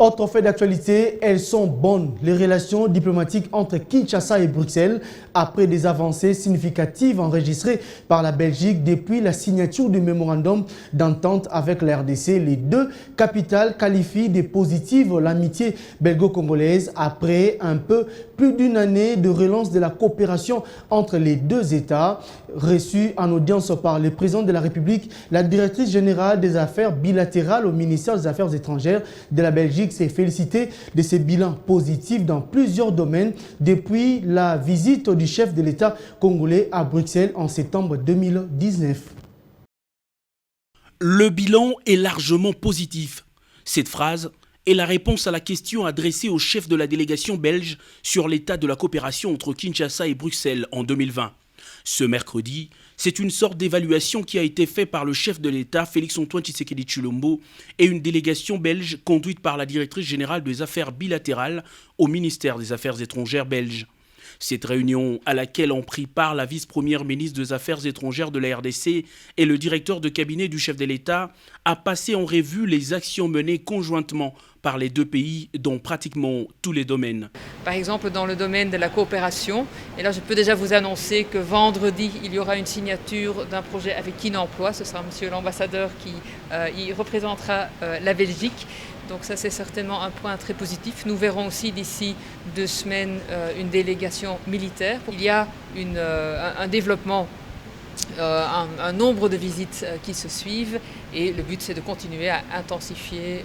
Autre fait d'actualité, elles sont bonnes. Les relations diplomatiques entre Kinshasa et Bruxelles, après des avancées significatives enregistrées par la Belgique depuis la signature du mémorandum d'entente avec la RDC, les deux capitales qualifient de positive l'amitié belgo-congolaise après un peu plus d'une année de relance de la coopération entre les deux États. Reçue en audience par le président de la République, la directrice générale des affaires bilatérales au ministère des Affaires étrangères de la Belgique s'est félicitée de ces bilans positifs dans plusieurs domaines depuis la visite du chef de l'État congolais à Bruxelles en septembre 2019. Le bilan est largement positif. Cette phrase est la réponse à la question adressée au chef de la délégation belge sur l'état de la coopération entre Kinshasa et Bruxelles en 2020. Ce mercredi, c'est une sorte d'évaluation qui a été faite par le chef de l'État, Félix-Antoine Tshisekedi Tshilombo, et une délégation belge conduite par la directrice générale des affaires bilatérales au ministère des Affaires étrangères belge. Cette réunion, à laquelle ont pris part la vice-première ministre des Affaires étrangères de la RDC et le directeur de cabinet du chef de l'État, a passé en revue les actions menées conjointement par les deux pays dans pratiquement tous les domaines. Par exemple, dans le domaine de la coopération, et là je peux déjà vous annoncer que vendredi, il y aura une signature d'un projet avec Kin'Emploi. Ce sera monsieur l'ambassadeur qui y représentera la Belgique. Donc ça, c'est certainement un point très positif. Nous verrons aussi d'ici 2 semaines une délégation militaire. Il y a un développement, un nombre de visites qui se suivent et le but, c'est de continuer à intensifier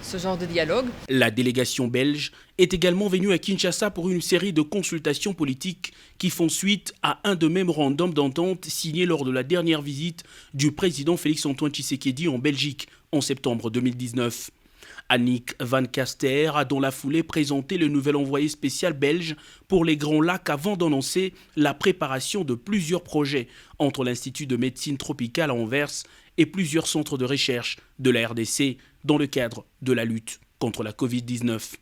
ce genre de dialogue. La délégation belge est également venue à Kinshasa pour une série de consultations politiques qui font suite à un de mémorandums d'entente signé lors de la dernière visite du président Félix-Antoine Tshisekedi en Belgique en septembre 2019. Annick Van Caster a dans la foulée présenté le nouvel envoyé spécial belge pour les Grands Lacs avant d'annoncer la préparation de plusieurs projets entre l'Institut de médecine tropicale à Anvers et plusieurs centres de recherche de la RDC dans le cadre de la lutte contre la Covid-19.